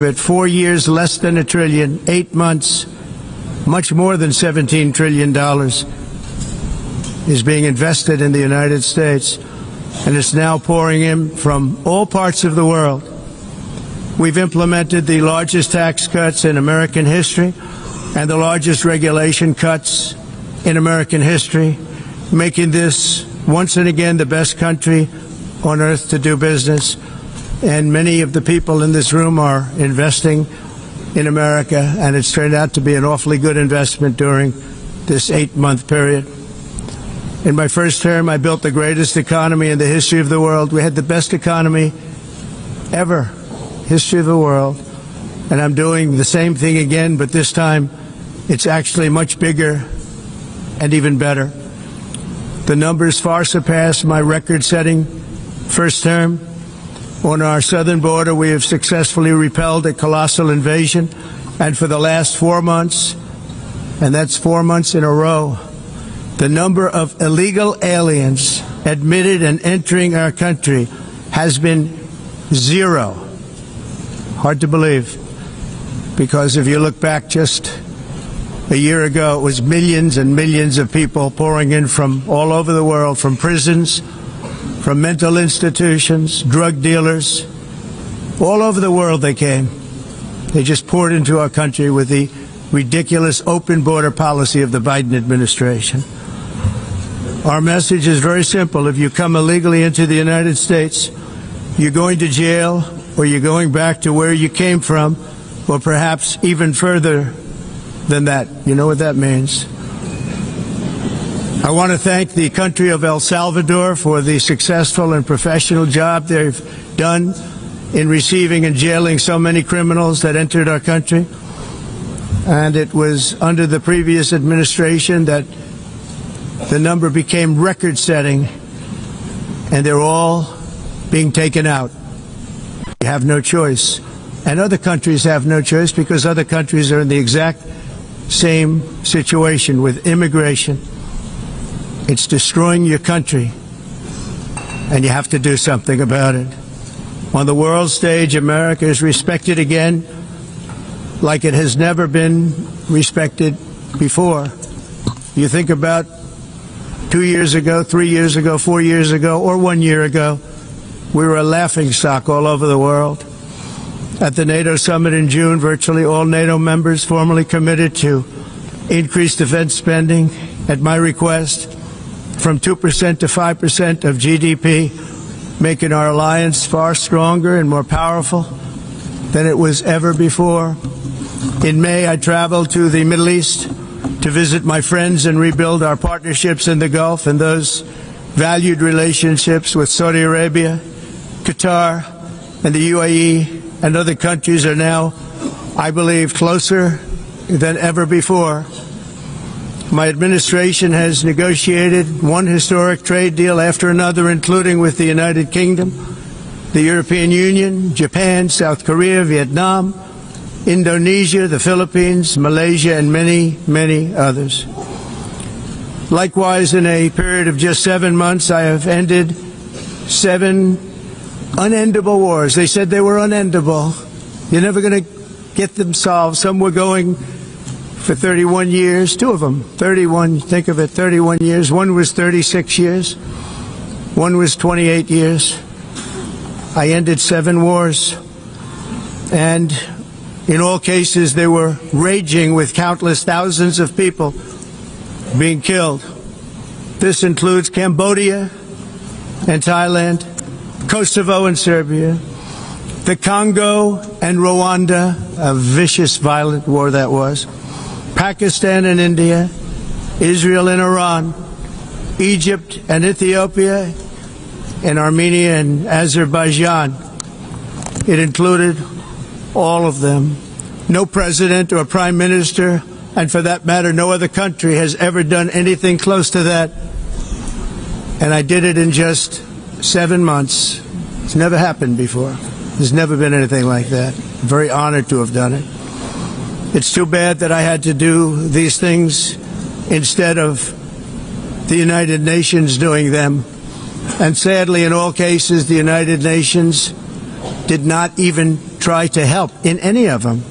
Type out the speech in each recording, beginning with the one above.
At 4 years, less than $1 trillion, 8 months, much more than $17 trillion is being invested in the United States, and it's now pouring in from all parts of the world. We've implemented the largest tax cuts in American history and the largest regulation cuts in American history, making this once and again the best country on earth to do business. And many of the people in this room are investing in America, and it's turned out to be an awfully good investment during this 8-month period. In my first term, I built the greatest economy in the history of the world. We had the best economy ever, history of the world. And I'm doing the same thing again, but this time it's actually much bigger and even better. The numbers far surpass my record-setting first term. On our southern border, we have successfully repelled a colossal invasion, and for the last 4 months, and that's 4 months in a row, the number of illegal aliens admitted and entering our country has been 0. Hard to believe, because if you look back just a year ago, it was millions and millions of people pouring in from all over the world, from prisons, from mental institutions, drug dealers, all over the world they came. They just poured into our country with the ridiculous open border policy of the Biden administration. Our message is very simple. If you come illegally into the United States, you're going to jail, or you're going back to where you came from, or perhaps even further than that. You know what that means. I want to thank the country of El Salvador for the successful and professional job they've done in receiving and jailing so many criminals that entered our country. And it was under the previous administration that the number became record-setting, and they're all being taken out. We have no choice. And other countries have no choice, because other countries are in the exact same situation with immigration. It's destroying your country, and you have to do something about it. On the world stage, America is respected again like it has never been respected before. You think about 2 years ago, 3 years ago, 4 years ago, or 1 year ago, we were a laughingstock all over the world. At the NATO summit in June, virtually all NATO members formally committed to increase defense spending at my request from 2% to 5% of GDP, making our alliance far stronger and more powerful than it was ever before. In May, I traveled to the Middle East to visit my friends and rebuild our partnerships in the Gulf and those valued relationships with Saudi Arabia, Qatar, and the UAE, and other countries are now, I believe, closer than ever before. My administration has negotiated one historic trade deal after another, including with the United Kingdom, the European Union, Japan, South Korea, Vietnam, Indonesia, the Philippines, Malaysia, and many, many others. Likewise, in a period of just 7 months, I have ended 7 unendable wars. They said they were unendable. You're never going to get them solved. Some were going for 31 years, 2 of them, 31, think of it, 31 years. One was 36 years. One was 28 years. I ended 7 wars. And in all cases, they were raging with countless thousands of people being killed. This includes Cambodia and Thailand, Kosovo and Serbia, the Congo and Rwanda, a vicious, violent war that was, Pakistan and India, Israel and Iran, Egypt and Ethiopia, and Armenia and Azerbaijan. It included all of them. No president or prime minister, and for that matter, no other country has ever done anything close to that. And I did it in just 7 months. It's never happened before. There's never been anything like that. I'm very honored to have done it. It's too bad that I had to do these things instead of the United Nations doing them. And sadly, in all cases, the United Nations did not even try try to help in any of them.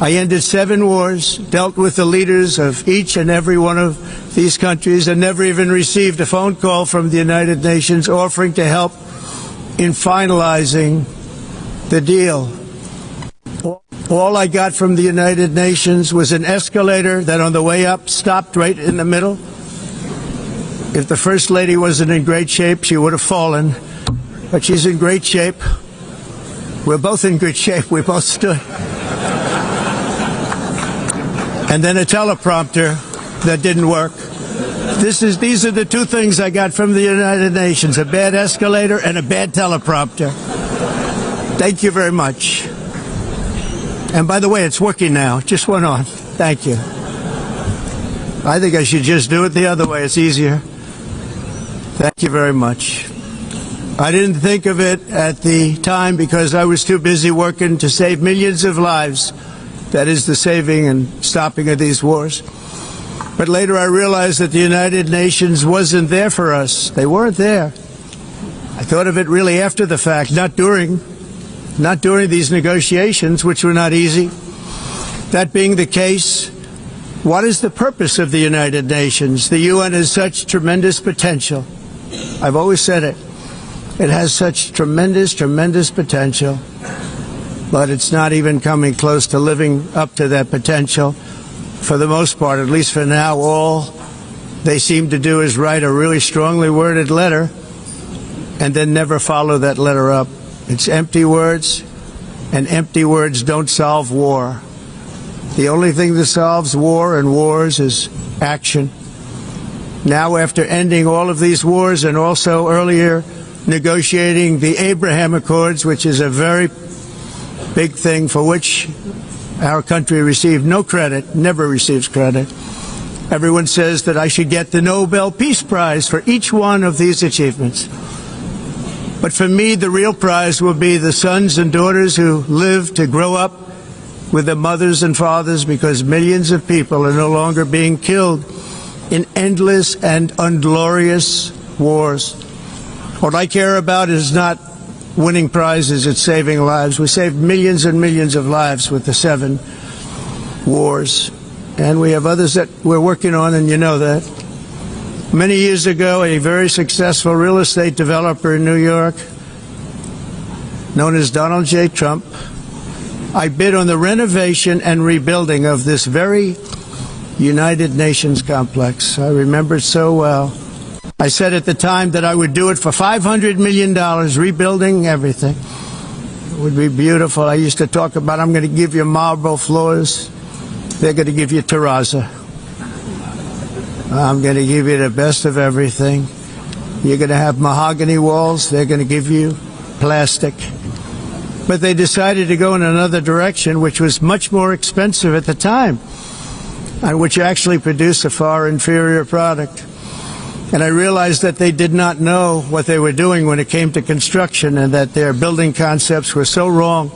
I ended 7 wars, dealt with the leaders of each and every one of these countries, and never even received a phone call from the United Nations offering to help in finalizing the deal. All I got from the United Nations was an escalator that on the way up stopped right in the middle. If the First Lady wasn't in great shape, she would have fallen. But she's in great shape. We're both in good shape. We both stood. And then a teleprompter that didn't work. These are the 2 things I got from the United Nations, a bad escalator and a bad teleprompter. Thank you very much. And by the way, it's working now. It just went on. Thank you. I think I should just do it the other way. It's easier. Thank you very much. I didn't think of it at the time because I was too busy working to save millions of lives. That is the saving and stopping of these wars. But later I realized that the United Nations wasn't there for us. They weren't there. I thought of it really after the fact, not during these negotiations, which were not easy. That being the case, what is the purpose of the United Nations? The UN has such tremendous potential. I've always said it. It has such tremendous, tremendous potential. But it's not even coming close to living up to that potential. For the most part, at least for now, all they seem to do is write a really strongly worded letter and then never follow that letter up. It's empty words, and empty words don't solve war. The only thing that solves war and wars is action. Now, after ending all of these wars and also earlier negotiating the Abraham Accords, which is a very big thing for which our country received no credit, never receives credit. Everyone says that I should get the Nobel Peace Prize for each one of these achievements. But for me, the real prize will be the sons and daughters who live to grow up with their mothers and fathers, because millions of people are no longer being killed in endless and unglorious wars. What I care about is not winning prizes, it's saving lives. We saved millions and millions of lives with the 7 wars. And we have others that we're working on, and you know that. Many years ago, a very successful real estate developer in New York, known as Donald J. Trump, I bid on the renovation and rebuilding of this very United Nations complex. I remember it so well. I said at the time that I would do it for $500 million, rebuilding everything. It would be beautiful. I used to talk about, I'm going to give you marble floors. They're going to give you terrazzo. I'm going to give you the best of everything. You're going to have mahogany walls. They're going to give you plastic. But they decided to go in another direction, which was much more expensive at the time, and which actually produced a far inferior product. And I realized that they did not know what they were doing when it came to construction, and that their building concepts were so wrong,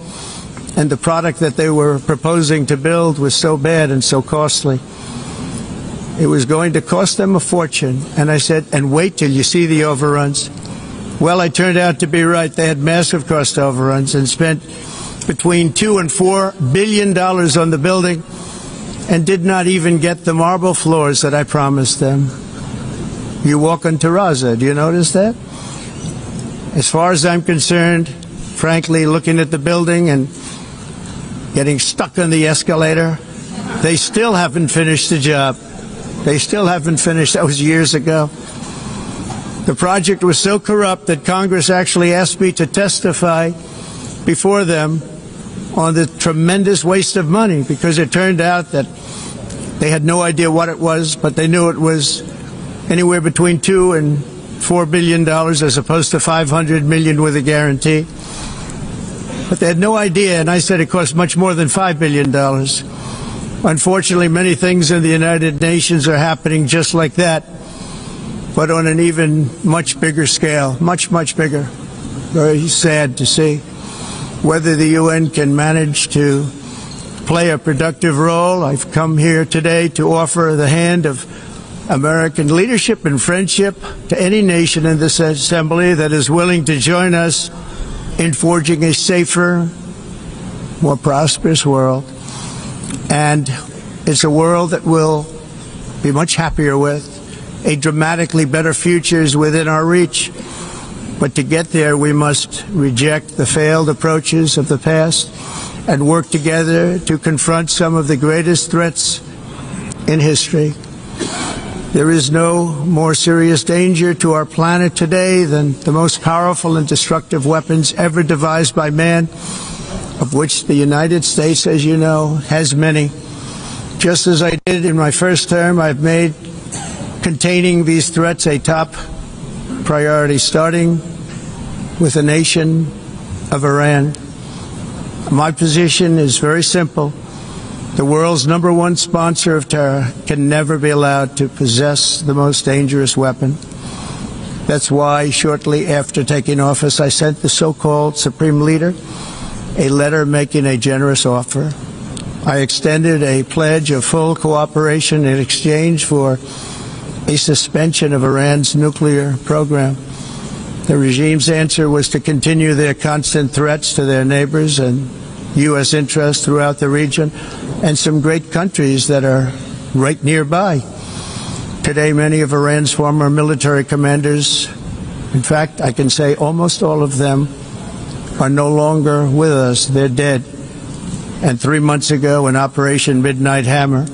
and the product that they were proposing to build was so bad and so costly. It was going to cost them a fortune. And I said, and wait till you see the overruns. Well, I turned out to be right. They had massive cost overruns and spent between $2 and $4 billion on the building and did not even get the marble floors that I promised them. You walk on terrazzo. Do you notice that? As far as I'm concerned, frankly, looking at the building and getting stuck on the escalator, they still haven't finished the job. They still haven't finished. That was years ago. The project was so corrupt that Congress actually asked me to testify before them on the tremendous waste of money, because it turned out that they had no idea what it was, but they knew it was anywhere between $2 and $4 billion as opposed to $500 million with a guarantee. But they had no idea, and I said it cost much more than $5 billion. Unfortunately, many things in the United Nations are happening just like that, but on an even much bigger scale, much, much bigger. Very sad to see. Whether the UN can manage to play a productive role, I've come here today to offer the hand of American leadership and friendship to any nation in this assembly that is willing to join us in forging a safer, more prosperous world. And it's a world that we'll be much happier with. A dramatically better future is within our reach. But to get there, we must reject the failed approaches of the past and work together to confront some of the greatest threats in history. There is no more serious danger to our planet today than the most powerful and destructive weapons ever devised by man, of which the United States, as you know, has many. Just as I did in my first term, I've made containing these threats a top priority, starting with the nation of Iran. My position is very simple. The world's #1 sponsor of terror can never be allowed to possess the most dangerous weapon. That's why shortly after taking office, I sent the so-called Supreme Leader a letter making a generous offer. I extended a pledge of full cooperation in exchange for a suspension of Iran's nuclear program. The regime's answer was to continue their constant threats to their neighbors and U.S. interests throughout the region and some great countries that are right nearby. Today, many of Iran's former military commanders, in fact, I can say almost all of them, are no longer with us. They're dead. And 3 months ago, in Operation Midnight Hammer,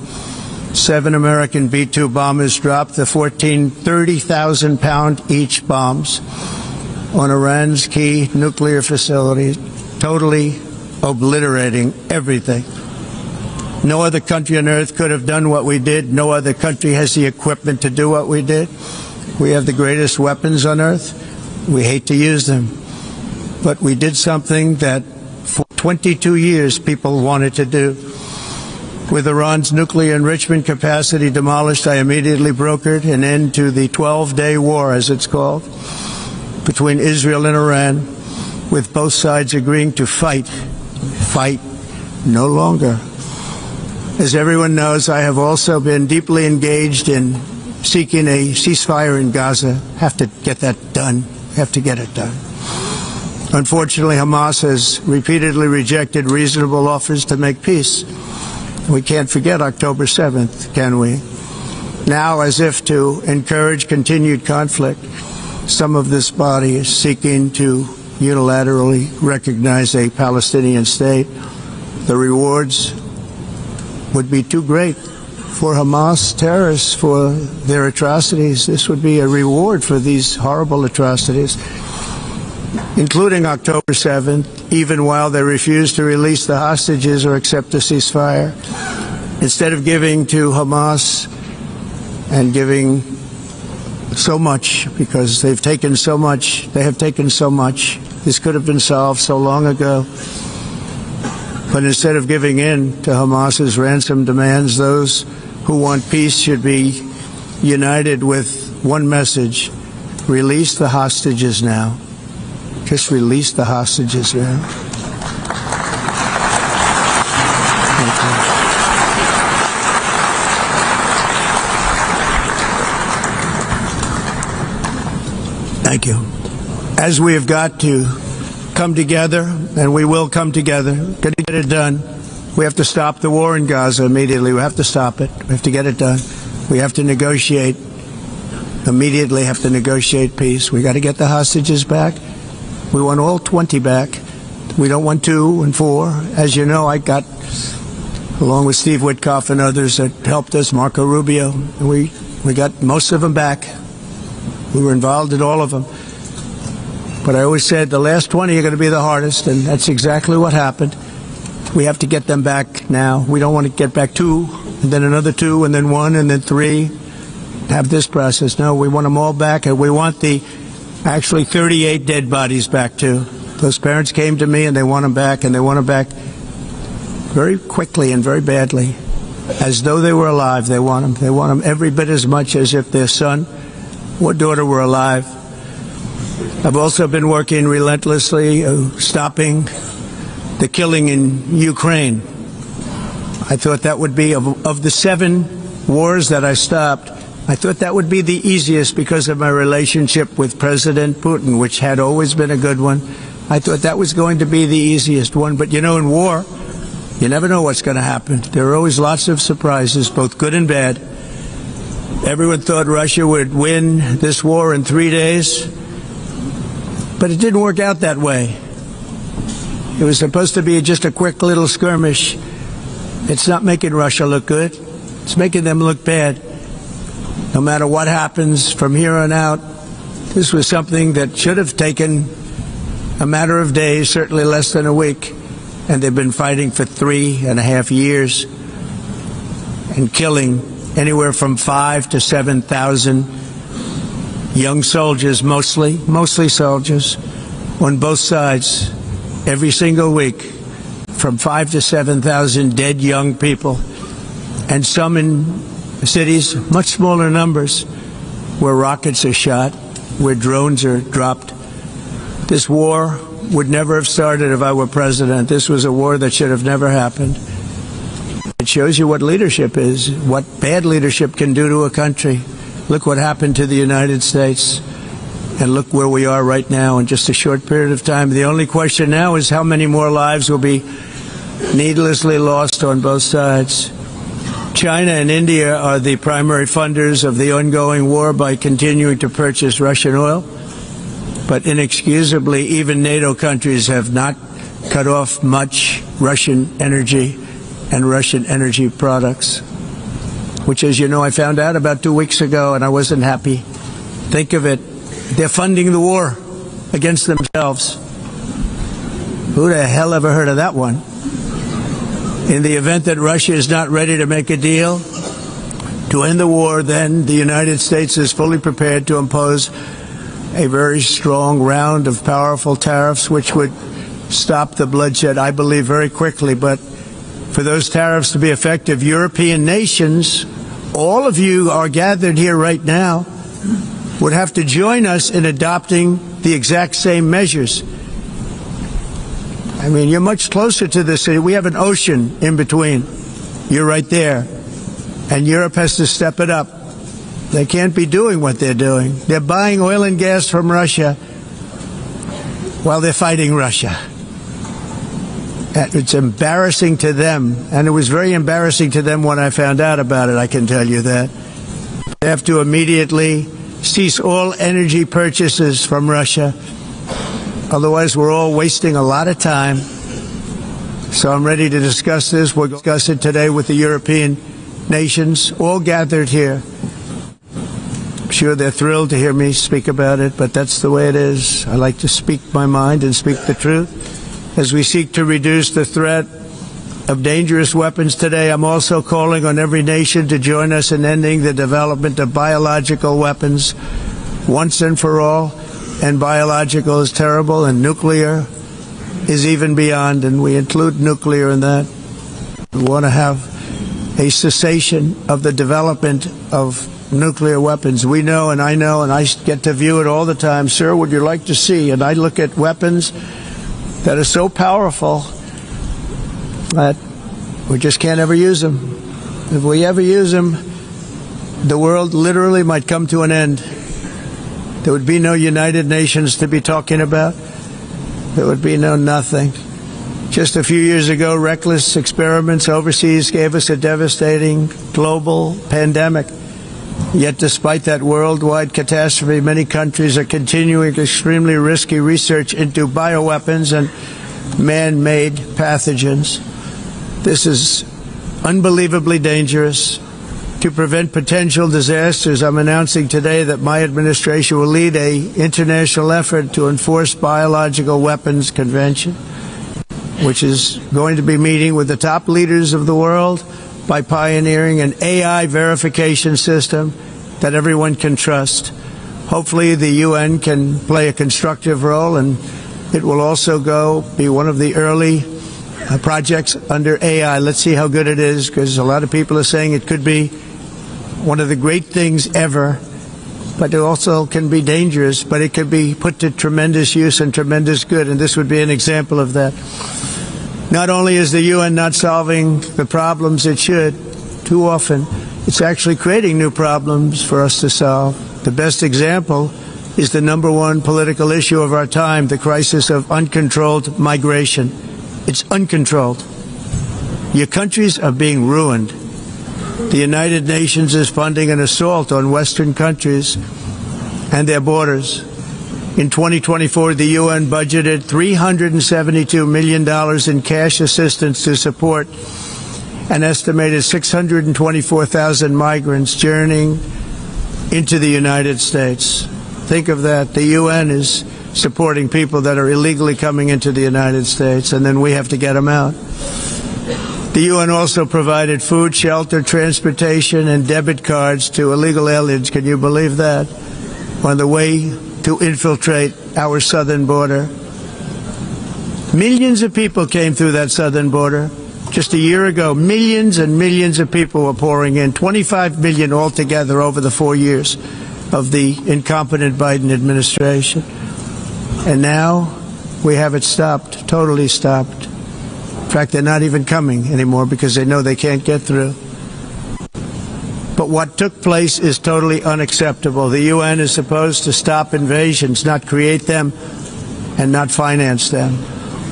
7 American B-2 bombers dropped the 14 30,000-pound each bombs on Iran's key nuclear facilities, totally obliterating everything. No other country on earth could have done what we did. No other country has the equipment to do what we did. We have the greatest weapons on earth. We hate to use them. But we did something that for 22 years people wanted to do. With Iran's nuclear enrichment capacity demolished, I immediately brokered an end to the 12-day war, as it's called, between Israel and Iran, with both sides agreeing to fight no longer. As everyone knows, I have also been deeply engaged in seeking a ceasefire in Gaza. Have to get that done. Have to get it done. Unfortunately, Hamas has repeatedly rejected reasonable offers to make peace. We can't forget October 7th, can we? Now, as if to encourage continued conflict, some of this body is seeking to unilaterally recognize a Palestinian state. The rewards would be too great for Hamas terrorists for their atrocities. This would be a reward for these horrible atrocities, including October 7th, even while they refuse to release the hostages or accept a ceasefire. Instead of giving to Hamas and giving so much, because they've taken so much, this could have been solved so long ago. But instead of giving in to Hamas's ransom demands, those who want peace should be united with one message: release the hostages now. Just release the hostages now. Thank you. As we have got to come together, and we will come together, to get it done, we have to stop the war in Gaza immediately. We have to stop it. We have to get it done. We have to negotiate, immediately have to negotiate peace. We got to get the hostages back. We want all 20 back. We don't want 2 and 4. As you know, I got, along with Steve Witkoff and others that helped us, Marco Rubio, and we got most of them back. We were involved in all of them. But I always said the last 20 are going to be the hardest, and that's exactly what happened. We have to get them back now. We don't want to get back 2, and then another 2, and then 1, and then 3. Have this process. No, we want them all back, and we want the actually 38 dead bodies back too. Those parents came to me and they want them back, and they want them back very quickly and very badly. As though they were alive, they want them. They want them every bit as much as if their son or daughter were alive. I've also been working relentlessly, stopping the killing in Ukraine. I thought that would be, of the 7 wars that I stopped, I thought that would be the easiest because of my relationship with President Putin, which had always been a good one. I thought that was going to be the easiest one. But, you know, in war, you never know what's going to happen. There are always lots of surprises, both good and bad. Everyone thought Russia would win this war in 3 days, but it didn't work out that way. It was supposed to be just a quick little skirmish. It's not making Russia look good. It's making them look bad. No matter what happens from here on out, this was something that should have taken a matter of days, certainly less than a week, and they've been fighting for 3.5 years and killing anywhere from 5,000 to 7,000 young soldiers, mostly soldiers, on both sides, every single week, from 5,000 to 7,000 dead young people, and some in cities, much smaller numbers, where rockets are shot, where drones are dropped. This war would never have started if I were president. This was a war that should have never happened. It shows you what leadership is, what bad leadership can do to a country. Look what happened to the United States, and look where we are right now in just a short period of time. The only question now is how many more lives will be needlessly lost on both sides. China and India are the primary funders of the ongoing war by continuing to purchase Russian oil. But inexcusably, even NATO countries have not cut off much Russian energy and Russian energy products, which, as you know, I found out about 2 weeks ago, and I wasn't happy. Think of it. They're funding the war against themselves. Who the hell ever heard of that one? In the event that Russia is not ready to make a deal to end the war, then the United States is fully prepared to impose a very strong round of powerful tariffs, which would stop the bloodshed, I believe, very quickly. But for those tariffs to be effective, European nations, all of you are gathered here right now, would have to join us in adopting the exact same measures. I mean, you're much closer to this. We have an ocean in between. You're right there. And Europe has to step it up. They can't be doing what they're doing. They're buying oil and gas from Russia while they're fighting Russia. It's embarrassing to them, and it was very embarrassing to them when I found out about it, I can tell you that. They have to immediately cease all energy purchases from Russia. Otherwise, we're all wasting a lot of time. So I'm ready to discuss this. We'll discuss it today with the European nations, all gathered here. I'm sure they're thrilled to hear me speak about it, but that's the way it is. I like to speak my mind and speak the truth. As we seek to reduce the threat of dangerous weapons today, I'm also calling on every nation to join us in ending the development of biological weapons once and for all. And biological is terrible, and nuclear is even beyond, and we include nuclear in that. We want to have a cessation of the development of nuclear weapons. We know, and I get to view it all the time. Sir, would you like to see? And I look at weapons that are so powerful that we just can't ever use them. If we ever use them, the world literally might come to an end. There would be no United Nations to be talking about. There would be no nothing. Just a few years ago, reckless experiments overseas gave us a devastating global pandemic. Yet despite that worldwide catastrophe, many countries are continuing extremely risky research into bioweapons and man-made pathogens. This is unbelievably dangerous. To prevent potential disasters, I'm announcing today that my administration will lead an international effort to enforce biological weapons convention, which is going to be meeting with the top leaders of the world by pioneering an AI verification system that everyone can trust. Hopefully the UN can play a constructive role, and it will also be one of the early projects under AI. Let's see how good it is, because a lot of people are saying it could be one of the great things ever, but it also can be dangerous, but it can be put to tremendous use and tremendous good, and this would be an example of that. Not only is the UN not solving the problems it should, too often, it's actually creating new problems for us to solve. The best example is the #1 political issue of our time, the crisis of uncontrolled migration. It's uncontrolled. Your countries are being ruined. The United Nations is funding an assault on Western countries and their borders. In 2024, the UN budgeted $372 million in cash assistance to support an estimated 624,000 migrants journeying into the United States. Think of that. The UN is supporting people that are illegally coming into the United States, and then we have to get them out. The UN also provided food, shelter, transportation, and debit cards to illegal aliens. Can you believe that? On the way to infiltrate our southern border. Millions of people came through that southern border. Just a year ago, millions and millions of people were pouring in, 25 million altogether over the 4 years of the incompetent Biden administration. And now we have it stopped, totally stopped. In fact, they're not even coming anymore because they know they can't get through. But what took place is totally unacceptable. The UN is supposed to stop invasions, not create them and not finance them.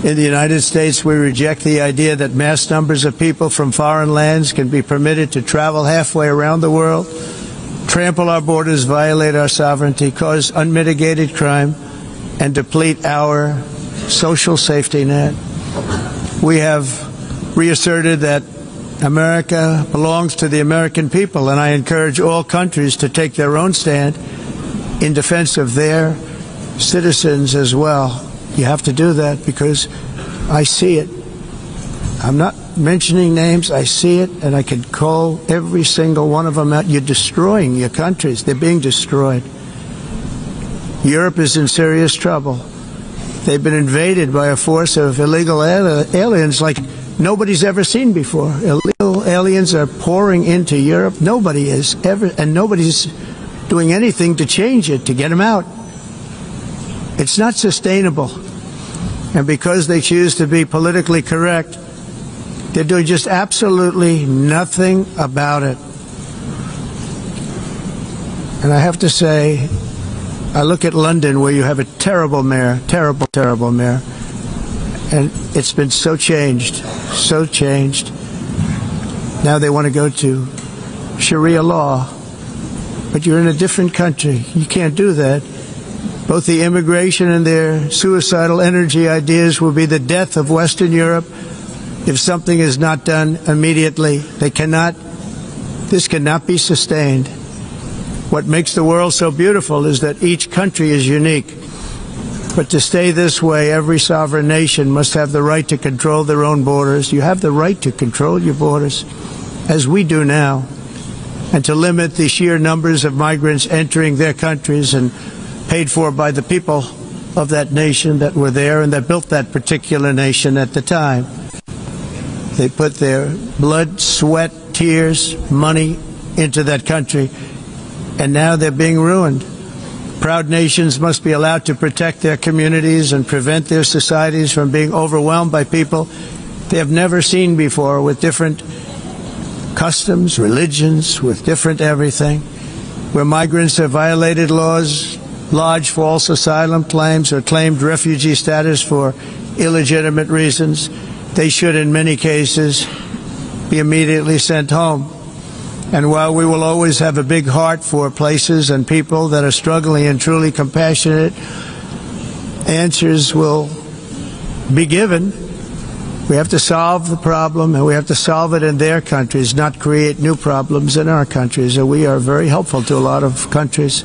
In the United States, we reject the idea that mass numbers of people from foreign lands can be permitted to travel halfway around the world, trample our borders, violate our sovereignty, cause unmitigated crime, and deplete our social safety net. We have reasserted that America belongs to the American people, and I encourage all countries to take their own stand in defense of their citizens as well. You have to do that because I see it. I'm not mentioning names. I see it, and I can call every single one of them out. You're destroying your countries. They're being destroyed. Europe is in serious trouble. They've been invaded by a force of illegal aliens like nobody's ever seen before. Illegal aliens are pouring into Europe. Nobody is ever, and nobody's doing anything to change it, to get them out. It's not sustainable. And because they choose to be politically correct, they're doing just absolutely nothing about it. And I have to say, I look at London where you have a terrible mayor, terrible, terrible mayor. And it's been so changed, so changed. Now they want to go to Sharia law. But you're in a different country. You can't do that. Both the immigration and their suicidal energy ideas will be the death of Western Europe if something is not done immediately. This cannot be sustained. What makes the world so beautiful is that each country is unique. But to stay this way, every sovereign nation must have the right to control their own borders. You have the right to control your borders, as we do now, and to limit the sheer numbers of migrants entering their countries and paid for by the people of that nation that were there and that built that particular nation at the time. They put their blood, sweat, tears, money into that country, and now they're being ruined. Proud nations must be allowed to protect their communities and prevent their societies from being overwhelmed by people they have never seen before, with different customs, religions, with different everything. Where migrants have violated laws, lodged false asylum claims, or claimed refugee status for illegitimate reasons, they should, in many cases, be immediately sent home. And while we will always have a big heart for places and people that are struggling and truly compassionate, answers will be given. We have to solve the problem, and we have to solve it in their countries, not create new problems in our countries. And we are very helpful to a lot of countries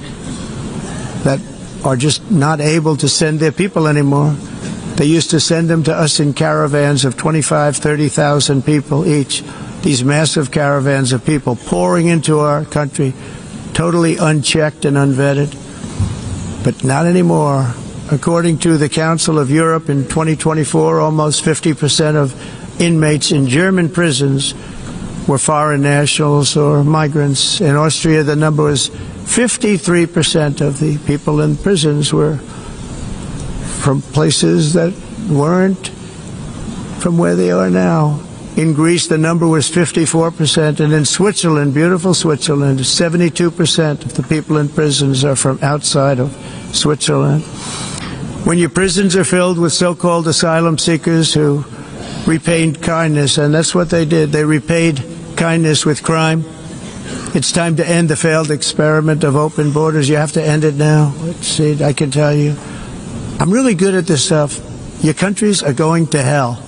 that are just not able to send their people anymore. They used to send them to us in caravans of 25,000, 30,000 people each. These massive caravans of people pouring into our country, totally unchecked and unvetted. But not anymore. According to the Council of Europe, in 2024, almost 50% of inmates in German prisons were foreign nationals or migrants. In Austria, the number was 53% of the people in prisons were from places that weren't from where they are now. In Greece, the number was 54%, and in Switzerland, beautiful Switzerland, 72% of the people in prisons are from outside of Switzerland. When your prisons are filled with so-called asylum seekers who repaid kindness, and that's what they did, they repaid kindness with crime. It's time to end the failed experiment of open borders. You have to end it now. Let's see, I can tell you. I'm really good at this stuff. Your countries are going to hell.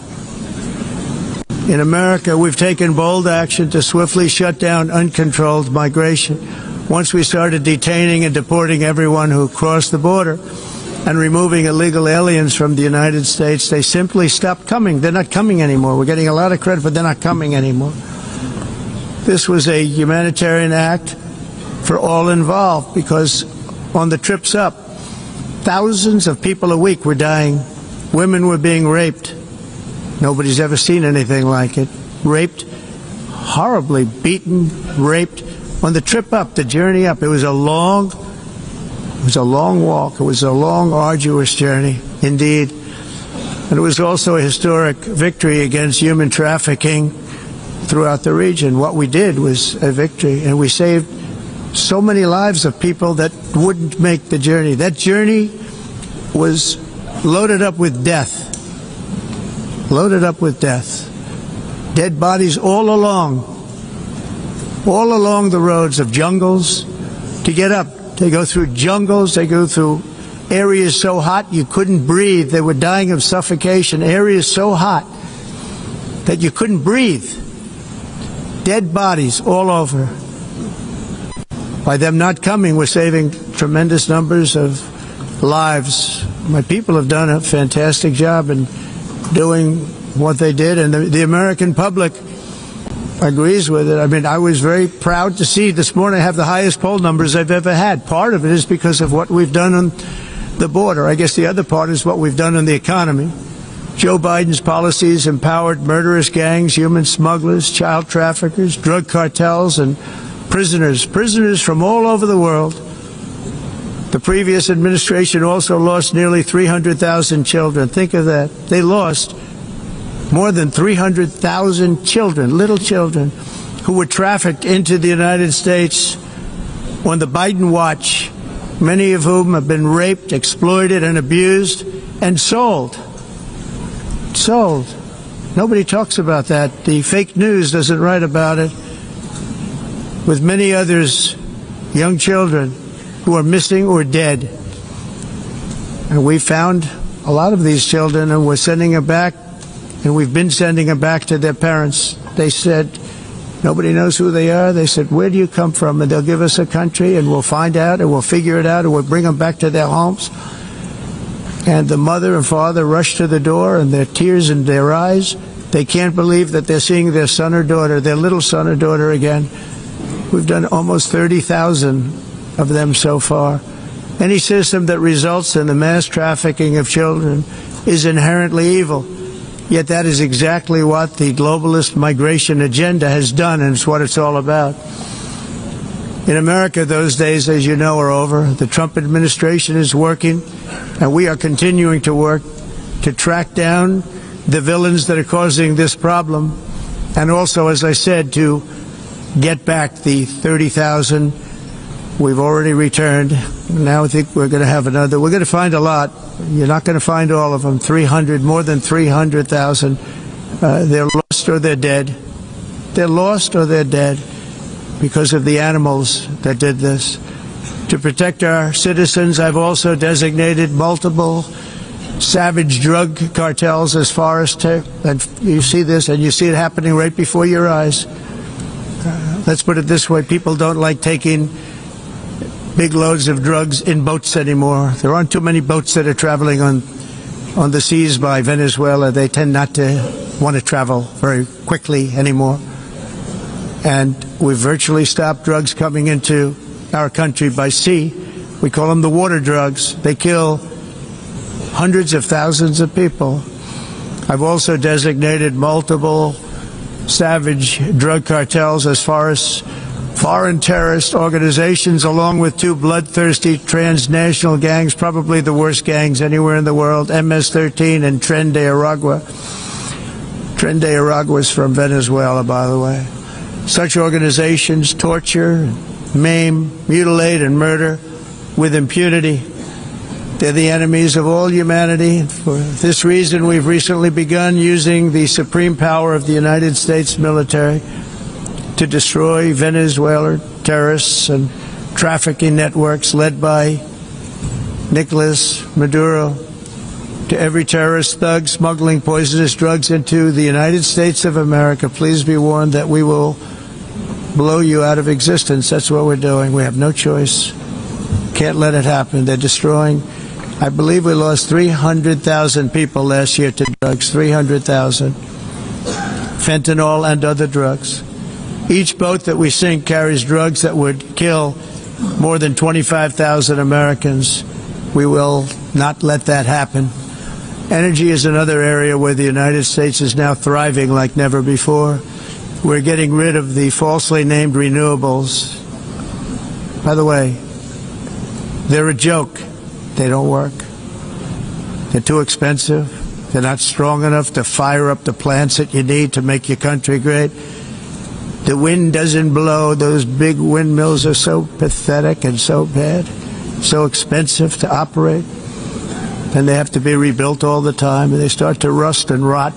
In America, we've taken bold action to swiftly shut down uncontrolled migration. Once we started detaining and deporting everyone who crossed the border and removing illegal aliens from the United States, they simply stopped coming. They're not coming anymore. We're getting a lot of credit, but they're not coming anymore. This was a humanitarian act for all involved, because on the trips up, thousands of people a week were dying. Women were being raped. Nobody's ever seen anything like it. Raped, horribly beaten, raped. On the trip up, the journey up, it was a long walk. It was a long, arduous journey, indeed. And it was also a historic victory against human trafficking throughout the region. What we did was a victory, and we saved so many lives of people that wouldn't make the journey. That journey was loaded up with death. Loaded up with death. Dead bodies all along the roads of jungles to get up. They go through jungles, they go through areas so hot you couldn't breathe. They were dying of suffocation. Areas so hot that you couldn't breathe. Dead bodies all over. By them not coming, we're saving tremendous numbers of lives. My people have done a fantastic job in doing what they did, and the American public agrees with it. I mean, I was very proud to see this morning I have the highest poll numbers I've ever had. Part of it is because of what we've done on the border. I guess the other part is what we've done on the economy. Joe Biden's policies empowered murderous gangs, human smugglers, child traffickers, drug cartels, and prisoners from all over the world. The previous administration also lost nearly 300,000 children. Think of that. They lost more than 300,000 children, little children, who were trafficked into the United States on the Biden watch, many of whom have been raped, exploited, and abused, and sold. Sold. Nobody talks about that. The fake news doesn't write about it. With many others, young children who are missing or dead. And we found a lot of these children, and we're sending them back, and we've been sending them back to their parents. They said, nobody knows who they are. They said, where do you come from? And they'll give us a country, and we'll find out, and we'll figure it out, and we'll bring them back to their homes. And the mother and father rush to the door, and their tears in their eyes. They can't believe that they're seeing their son or daughter, their little son or daughter again. We've done almost 30,000 of them so far. Any system that results in the mass trafficking of children is inherently evil. Yet that is exactly what the globalist migration agenda has done, and it's what it's all about. In America, those days, as you know, are over. The Trump administration is working, and we are continuing to work to track down the villains that are causing this problem, and also, as I said, to get back the 30,000 we've already returned. Now I think we're going to have another. We're going to find a lot. You're not going to find all of them. 300, more than 300,000. They're lost or they're dead. They're lost or they're dead because of the animals that did this. To protect our citizens, I've also designated multiple savage drug cartels as 𝗲𝗏. And you see this, and you see it happening right before your eyes. Let's put it this way. People don't like taking big loads of drugs in boats anymore. There aren't too many boats that are traveling on the seas by Venezuela. They tend not to want to travel very quickly anymore. And we've virtually stopped drugs coming into our country by sea. We call them the water drugs. They kill hundreds of thousands of people. I've also designated multiple savage drug cartels as far as foreign terrorist organizations, along with two bloodthirsty transnational gangs, probably the worst gangs anywhere in the world, MS-13 and Tren de Aragua. Tren de Aragua was from Venezuela, by the way. Such organizations torture, maim, mutilate, and murder with impunity. They're the enemies of all humanity. For this reason, we've recently begun using the supreme power of the United States military to destroy Venezuelan terrorists and trafficking networks led by Nicolas Maduro. To every terrorist thug smuggling poisonous drugs into the United States of America, please be warned that we will blow you out of existence. That's what we're doing. We have no choice. Can't let it happen. They're destroying. I believe we lost 300,000 people last year to drugs, 300,000. Fentanyl and other drugs. Each boat that we sink carries drugs that would kill more than 25,000 Americans. We will not let that happen. Energy is another area where the United States is now thriving like never before. We're getting rid of the falsely named renewables. By the way, they're a joke. They don't work. They're too expensive. They're not strong enough to fire up the plants that you need to make your country great. The wind doesn't blow. Those big windmills are so pathetic and so bad, so expensive to operate. And they have to be rebuilt all the time, and they start to rust and rot.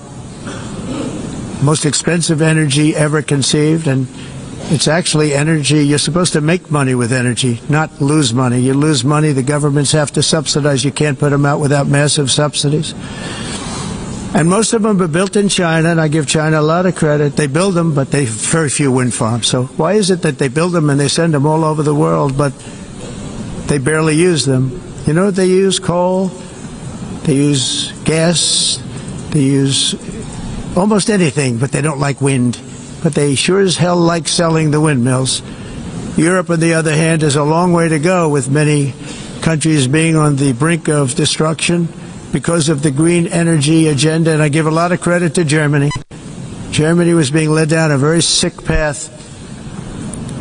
Most expensive energy ever conceived, and it's actually energy. You're supposed to make money with energy, not lose money. You lose money, the governments have to subsidize. You can't put them out without massive subsidies. And most of them are built in China, and I give China a lot of credit. They build them, but they have very few wind farms. So why is it that they build them and they send them all over the world, but they barely use them? You know what they use? Coal. They use gas. They use almost anything, but they don't like wind. But they sure as hell like selling the windmills. Europe, on the other hand, has a long way to go, with many countries being on the brink of destruction because of the green energy agenda. And I give a lot of credit to Germany. Germany was being led down a very sick path,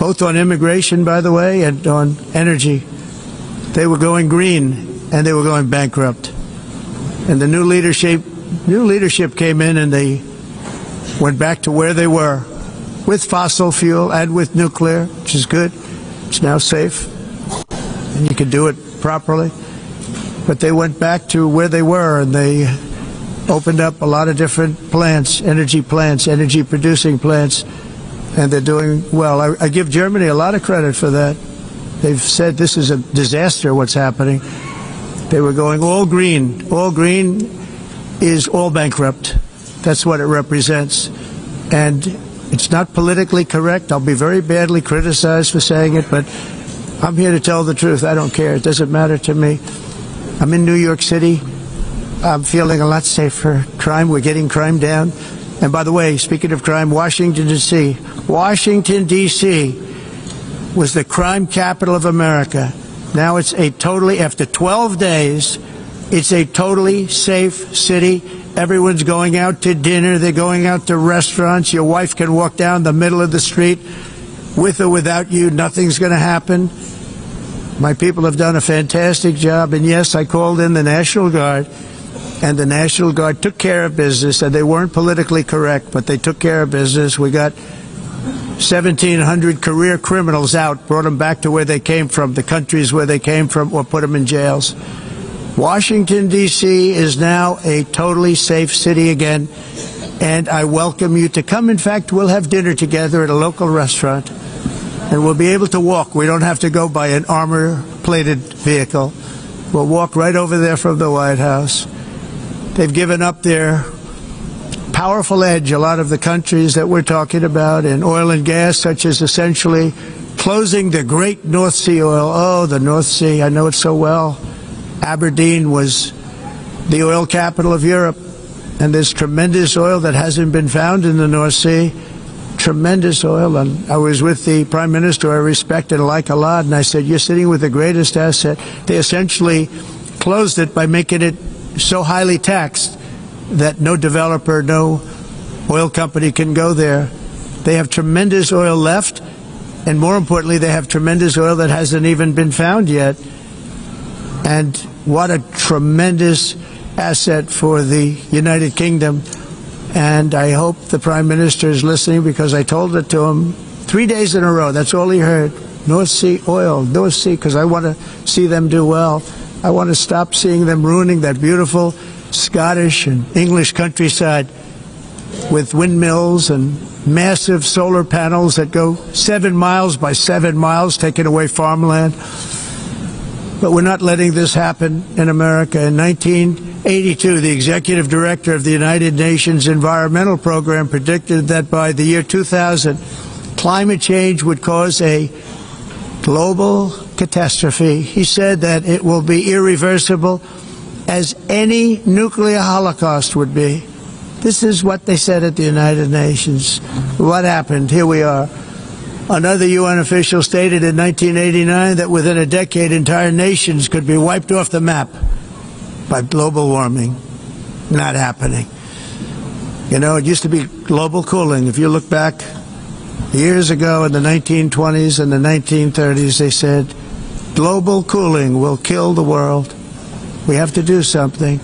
both on immigration, by the way, and on energy. They were going green, and they were going bankrupt. And the new leadership came in, and they went back to where they were, with fossil fuel and with nuclear, which is good. It's now safe, and you can do it properly. But they went back to where they were, and they opened up a lot of different plants, energy producing plants, and they're doing well. I give Germany a lot of credit for that. They've said this is a disaster, what's happening. They were going all green. All green is all bankrupt. That's what it represents. And it's not politically correct. I'll be very badly criticized for saying it, but I'm here to tell the truth. I don't care. It doesn't matter to me. I'm in New York City. I'm feeling a lot safer. Crime, we're getting crime down. And by the way, speaking of crime, Washington, D.C. Washington, D.C. was the crime capital of America. Now it's after 12 days, it's a totally safe city. Everyone's going out to dinner. They're going out to restaurants. Your wife can walk down the middle of the street with or without you. Nothing's going to happen. My people have done a fantastic job. And yes, I called in the National Guard, and the National Guard took care of business. And they weren't politically correct, but they took care of business. We got 1,700 career criminals out, brought them back to where they came from, the countries where they came from, or put them in jails. Washington, D.C. is now a totally safe city again, and I welcome you to come. In fact, we'll have dinner together at a local restaurant, and we'll be able to walk. We don't have to go by an armor-plated vehicle. We'll walk right over there from the White House. They've given up their powerful edge, a lot of the countries that we're talking about, in oil and gas, such as essentially closing the great North Sea oil. Oh, the North Sea, I know it so well. Aberdeen was the oil capital of Europe, and there's tremendous oil that hasn't been found in the North Sea. Tremendous oil. And I was with the Prime Minister I respect and like a lot, and I said, you're sitting with the greatest asset. They essentially closed it by making it so highly taxed that no developer, no oil company can go there. They have tremendous oil left, and more importantly, they have tremendous oil that hasn't even been found yet. And what a tremendous asset for the United Kingdom And I hope the Prime Minister is listening, because I told it to him 3 days in a row. That's all he heard. North Sea oil, North Sea, because I want to see them do well. I want to stop seeing them ruining that beautiful Scottish and English countryside with windmills and massive solar panels that go 7 miles by 7 miles, taking away farmland. But we're not letting this happen in America. In 1982, the executive director of the United Nations Environmental Program predicted that by the year 2000, climate change would cause a global catastrophe. He said that it will be irreversible, as any nuclear holocaust would be. This is what they said at the United Nations. What happened? Here we are. Another UN official stated in 1989 that within a decade, entire nations could be wiped off the map by global warming. Not happening. You know, it used to be global cooling. If you look back years ago in the 1920s and the 1930s, they said, global cooling will kill the world. We have to do something.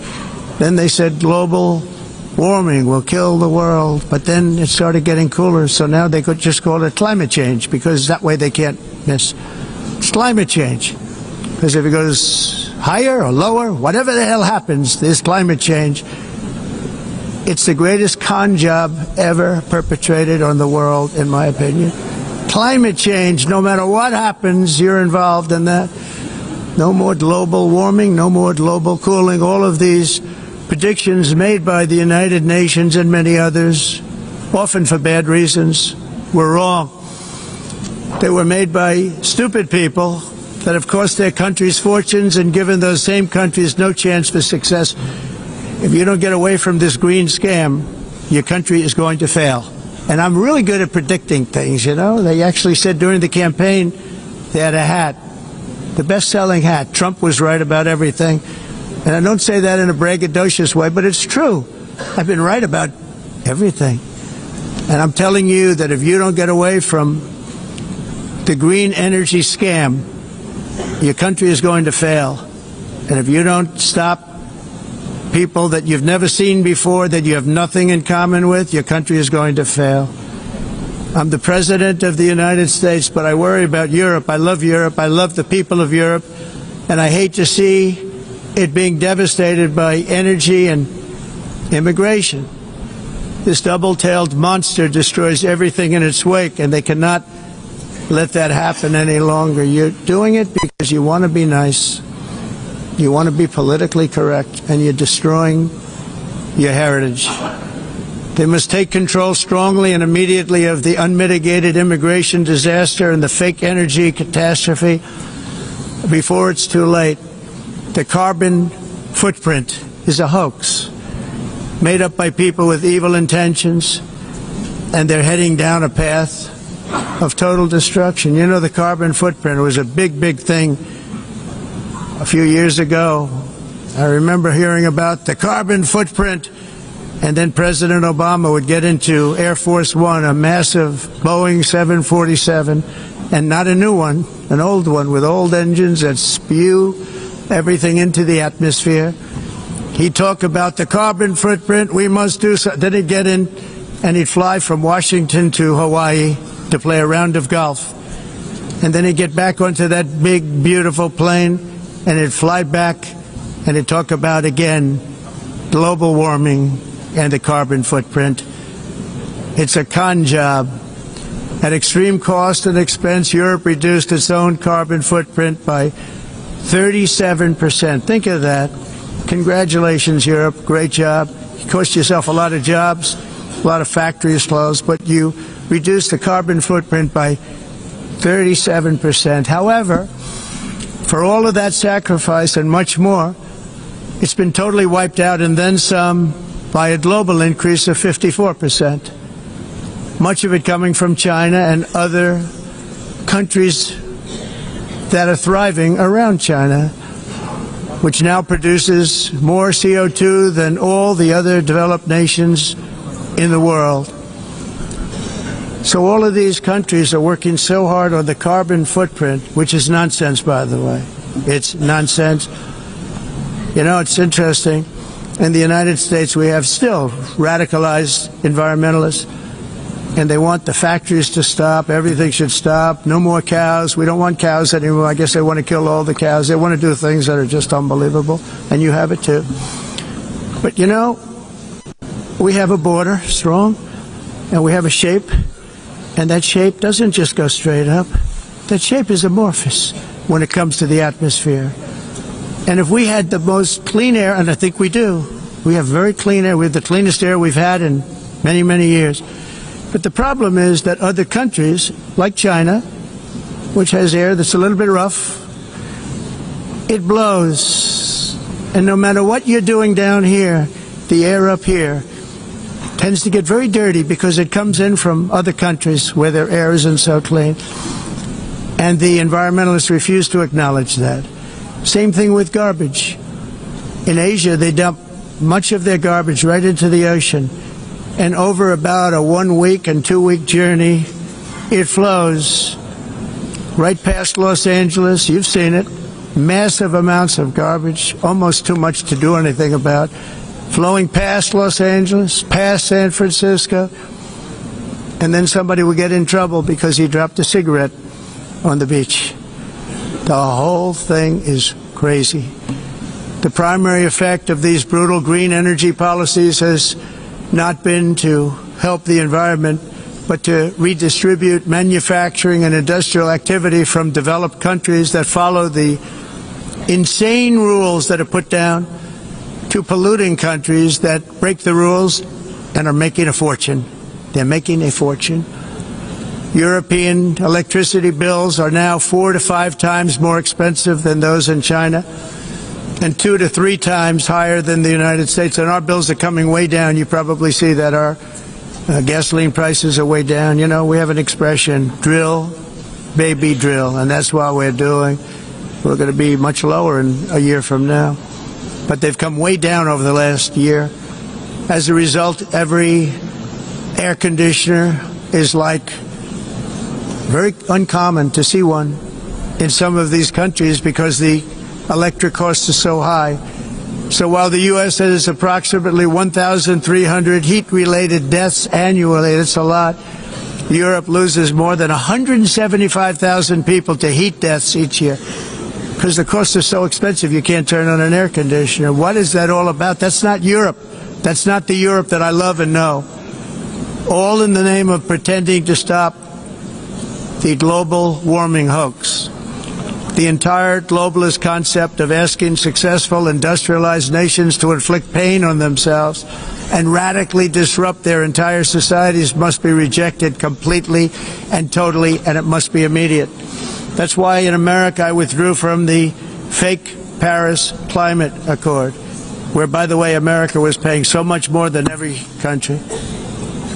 Then they said global warming will kill the world, but then it started getting cooler, so now they could just call it climate change, because that way they can't miss. It's climate change, because if it goes higher or lower, whatever the hell happens, there's climate change. It's the greatest con job ever perpetrated on the world, in my opinion. Climate change, no matter what happens, you're involved in that. No more global warming, no more global cooling. All of these predictions made by the United Nations and many others, often for bad reasons, were wrong. They were made by stupid people that have cost their countries fortunes and given those same countries no chance for success. If you don't get away from this green scam, your country is going to fail. And I'm really good at predicting things, you know. They actually said during the campaign they had a hat, the best-selling hat. Trump was right about everything. And I don't say that in a braggadocious way, but it's true. I've been right about everything. And I'm telling you that if you don't get away from the green energy scam, your country is going to fail. And if you don't stop people that you've never seen before, that you have nothing in common with, your country is going to fail. I'm the President of the United States, but I worry about Europe. I love Europe. I love the people of Europe. And I hate to see it being devastated by energy and immigration. This double-tailed monster destroys everything in its wake, and they cannot let that happen any longer. You're doing it because you want to be nice. You want to be politically correct, and you're destroying your heritage. They must take control strongly and immediately of the unmitigated immigration disaster and the fake energy catastrophe before it's too late. The carbon footprint is a hoax made up by people with evil intentions, and they're heading down a path of total destruction. You know, the carbon footprint was a big, big thing a few years ago. I remember hearing about the carbon footprint, and then President Obama would get into Air Force One, a massive Boeing 747, and not a new one, an old one with old engines that spew everything into the atmosphere. He'd talk about the carbon footprint, we must do so. Then he'd get in and he'd fly from Washington to Hawaii to play a round of golf. And then he'd get back onto that big, beautiful plane and he'd fly back and he'd talk about, again, global warming and the carbon footprint. It's a con job. At extreme cost and expense, Europe reduced its own carbon footprint by 37%. Think of that. Congratulations, Europe. Great job. You cost yourself a lot of jobs, a lot of factories closed, but you reduced the carbon footprint by 37%. However, for all of that sacrifice and much more, it's been totally wiped out, and then some, by a global increase of 54%. Much of it coming from China and other countries that are thriving around China, which now produces more CO2 than all the other developed nations in the world. So all of these countries are working so hard on the carbon footprint, which is nonsense, by the way. It's nonsense. You know, it's interesting. In the United States, we have still radicalized environmentalists, and they want the factories to stop. Everything should stop. No more cows. We don't want cows anymore. I guess they want to kill all the cows. They want to do things that are just unbelievable, and you have it too. But you know, we have a border, strong, and we have a shape, and that shape doesn't just go straight up. That shape is amorphous when it comes to the atmosphere. And if we had the most clean air, and I think we do, we have very clean air. We have the cleanest air we've had in many, many years. But the problem is that other countries, like China, which has air that's a little bit rough, it blows. And no matter what you're doing down here, the air up here tends to get very dirty because it comes in from other countries where their air isn't so clean. And the environmentalists refuse to acknowledge that. Same thing with garbage. In Asia, they dump much of their garbage right into the ocean. And over about a 1 week and 2 week journey, it flows right past Los Angeles. You've seen it. Massive amounts of garbage, almost too much to do anything about. Flowing past Los Angeles, past San Francisco. And then somebody will get in trouble because he dropped a cigarette on the beach. The whole thing is crazy. The primary effect of these brutal green energy policies has not been to help the environment, but to redistribute manufacturing and industrial activity from developed countries that follow the insane rules that are put down to polluting countries that break the rules and are making a fortune. They're making a fortune. European electricity bills are now 4 to 5 times more expensive than those in China, and 2 to 3 times higher than the United States. And our bills are coming way down. You probably see that our gasoline prices are way down. You know, we have an expression, drill, baby, drill, and that's what we're doing. We're going to be much lower in a year from now. But they've come way down over the last year. As a result, every air conditioner is like very uncommon to see one in some of these countries because the electric cost is so high. So while the U.S. has approximately 1,300 heat-related deaths annually, that's a lot, Europe loses more than 175,000 people to heat deaths each year because the costs are so expensive you can't turn on an air conditioner. What is that all about? That's not Europe. That's not the Europe that I love and know. All in the name of pretending to stop the global warming hoax. The entire globalist concept of asking successful industrialized nations to inflict pain on themselves and radically disrupt their entire societies must be rejected completely and totally, and it must be immediate. That's why in America I withdrew from the fake Paris Climate Accord, where, by the way, America was paying so much more than every country.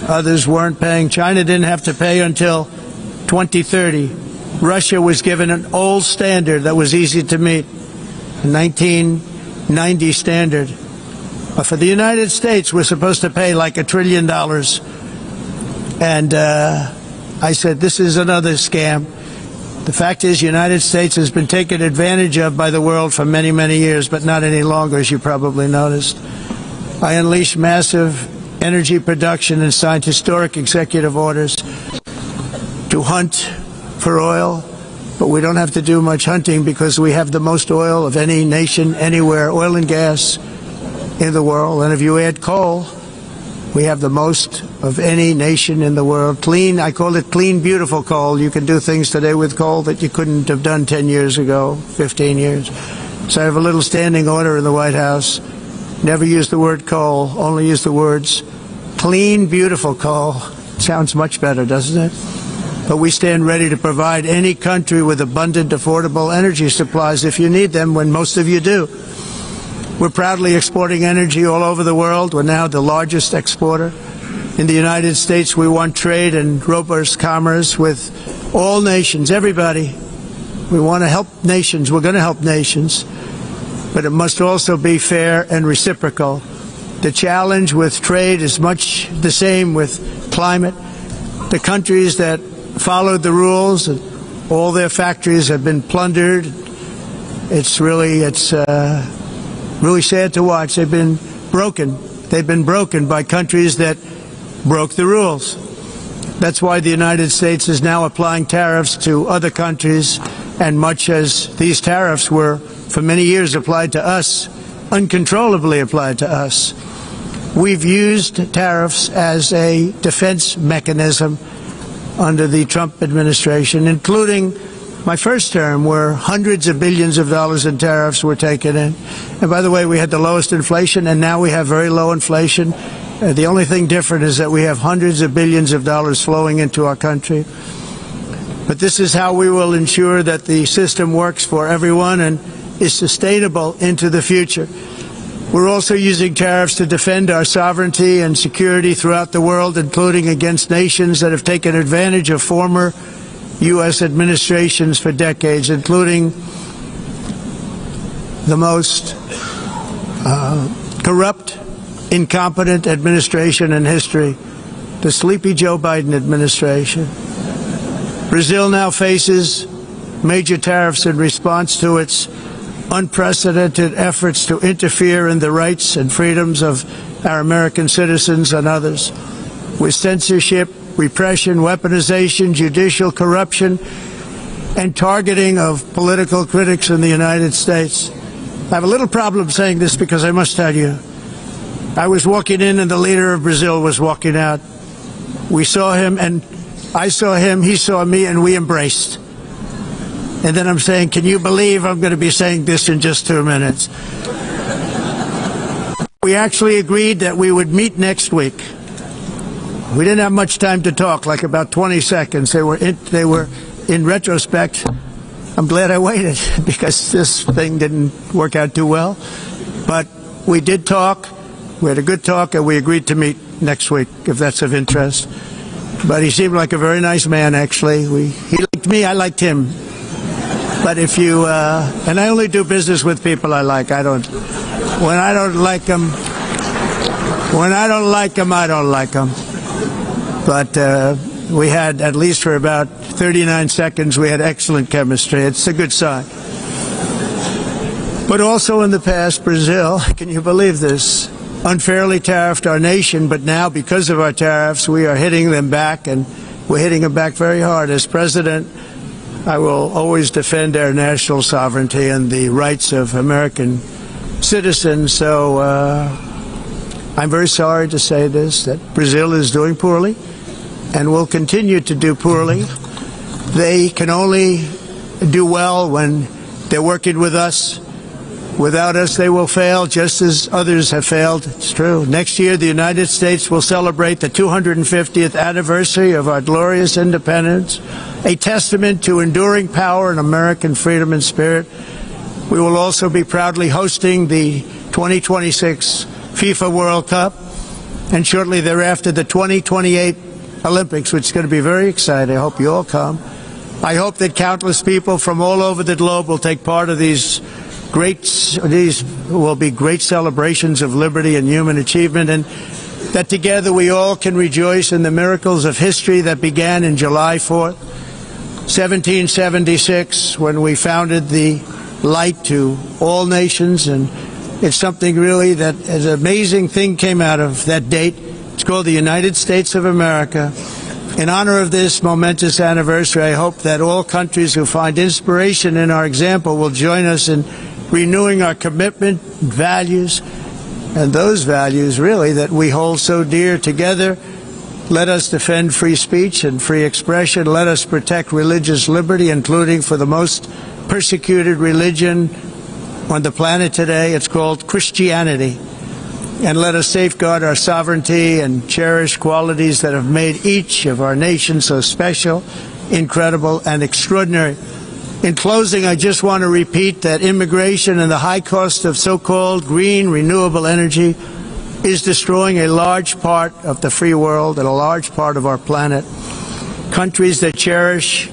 Others weren't paying. China didn't have to pay until 2030. Russia was given an old standard that was easy to meet, a 1990 standard. But for the United States, we're supposed to pay like $1 trillion. And I said, this is another scam. The fact is, the United States has been taken advantage of by the world for many, many years, but not any longer, as you probably noticed. I unleashed massive energy production and signed historic executive orders to hunt for oil, but we don't have to do much hunting because we have the most oil of any nation anywhere, oil and gas in the world. And if you add coal, we have the most of any nation in the world. Clean, I call it clean, beautiful coal. You can do things today with coal that you couldn't have done 10 years ago, 15 years. So I have a little standing order in the White House. Never use the word coal, only use the words clean, beautiful coal. Sounds much better, doesn't it? But we stand ready to provide any country with abundant, affordable energy supplies if you need them, when most of you do. We're proudly exporting energy all over the world. We're now the largest exporter. In the United States, we want trade and robust commerce with all nations, everybody. We want to help nations. We're going to help nations. But it must also be fair and reciprocal. The challenge with trade is much the same with climate. The countries that followed the rules, all their factories have been plundered. It's really sad to watch. They've been broken. They've been broken by countries that broke the rules. That's why the United States is now applying tariffs to other countries, and much as these tariffs were for many years applied to us, uncontrollably applied to us, we've used tariffs as a defense mechanism under the Trump administration, including my first term, where hundreds of billions of dollars in tariffs were taken in. And by the way, we had the lowest inflation, and now we have very low inflation. The only thing different is that we have hundreds of billions of dollars flowing into our country. But this is how we will ensure that the system works for everyone and is sustainable into the future. We're also using tariffs to defend our sovereignty and security throughout the world, including against nations that have taken advantage of former U.S. administrations for decades, including the most corrupt, incompetent administration in history, the Sleepy Joe Biden administration. Brazil now faces major tariffs in response to its unprecedented efforts to interfere in the rights and freedoms of our American citizens and others, with censorship, repression, weaponization, judicial corruption, and targeting of political critics in the United States. I have a little problem saying this because I must tell you, I was walking in and the leader of Brazil was walking out. We saw him and I saw him, he saw me, and we embraced. And then I'm saying, can you believe I'm going to be saying this in just 2 minutes? We actually agreed that we would meet next week. We didn't have much time to talk, like about 20 seconds. They were in retrospect, I'm glad I waited because this thing didn't work out too well. But we did talk. We had a good talk, and we agreed to meet next week, if that's of interest. But he seemed like a very nice man, actually. He liked me, I liked him. But if you, and I only do business with people I like. When I don't like them, I don't like them. But we had, at least for about 39 seconds, we had excellent chemistry. It's a good sign. But also in the past, Brazil, can you believe this, unfairly tariffed our nation, but now because of our tariffs, we are hitting them back, and we're hitting them back very hard. As president, I will always defend our national sovereignty and the rights of American citizens. So I'm very sorry to say this, that Brazil is doing poorly and will continue to do poorly. They can only do well when they're working with us. Without us, they will fail, just as others have failed. It's true. Next year, the United States will celebrate the 250th anniversary of our glorious independence, a testament to enduring power and American freedom and spirit. We will also be proudly hosting the 2026 FIFA World Cup, and shortly thereafter, the 2028 Olympics, which is going to be very exciting. I hope you all come. I hope that countless people from all over the globe will take part of these will be great celebrations of liberty and human achievement, and that together we all can rejoice in the miracles of history that began in July 4th, 1776, when we founded the light to all nations. And it's something really that an amazing thing came out of that date. It's called the United States of America. In honor of this momentous anniversary, I hope that all countries who find inspiration in our example will join us in renewing our commitment, values, and those values really that we hold so dear. Together, let us defend free speech and free expression. Let us protect religious liberty, including for the most persecuted religion on the planet today. It's called Christianity. And let us safeguard our sovereignty and cherish qualities that have made each of our nations so special, incredible, and extraordinary. In closing, I just want to repeat that immigration and the high cost of so-called green renewable energy is destroying a large part of the free world and a large part of our planet. Countries that cherish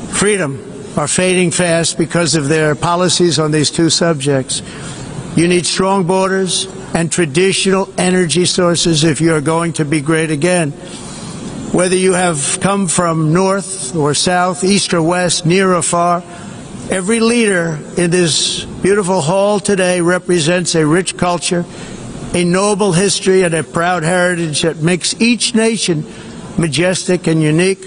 freedom are fading fast because of their policies on these two subjects. You need strong borders and traditional energy sources if you are going to be great again. Whether you have come from north or south, east or west, near or far, every leader in this beautiful hall today represents a rich culture a noble history and a proud heritage that makes each nation majestic and unique,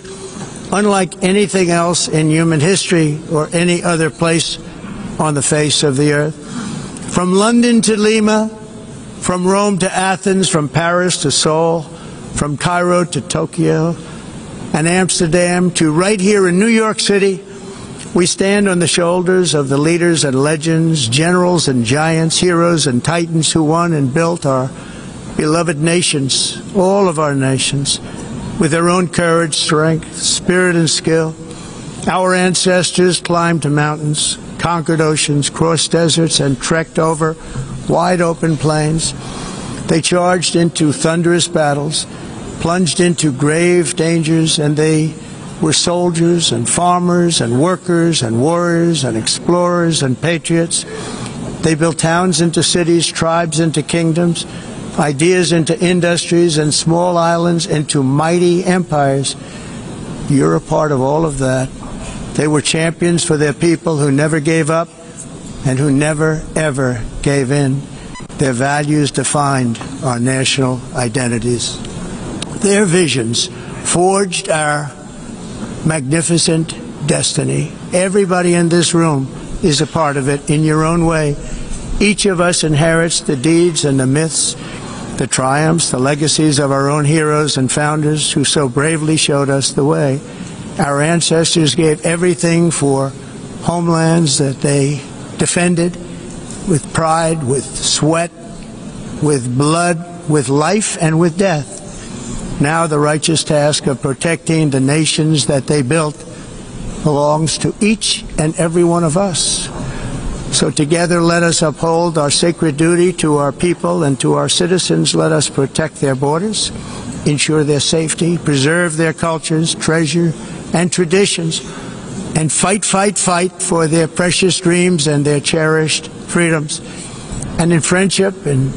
unlike anything else in human history or any other place on the face of the earth. From London to Lima, from Rome to Athens, from Paris to Seoul, from Cairo to Tokyo and Amsterdam to right here in New York City, we stand on the shoulders of the leaders and legends, generals and giants, heroes and titans who won and built our beloved nations, all of our nations, with their own courage, strength, spirit and skill. Our ancestors climbed mountains, conquered oceans, crossed deserts, and trekked over wide open plains. They charged into thunderous battles, plunged into grave dangers, and they were soldiers and farmers and workers and warriors and explorers and patriots. They built towns into cities, tribes into kingdoms, ideas into industries, and small islands into mighty empires. You're a part of all of that. They were champions for their people who never gave up and who never, ever gave in. Their values defined our national identities. Their visions forged our magnificent destiny. Everybody in this room is a part of it in your own way. Each of us inherits the deeds and the myths, the triumphs, the legacies of our own heroes and founders who so bravely showed us the way. Our ancestors gave everything for homelands that they defended with pride, with sweat, with blood, with life, and with death. Now the righteous task of protecting the nations that they built belongs to each and every one of us. So together let us uphold our sacred duty to our people and to our citizens. Let us protect their borders, ensure their safety, preserve their cultures, treasure, and traditions, and fight, fight, fight for their precious dreams and their cherished freedoms. And in friendship and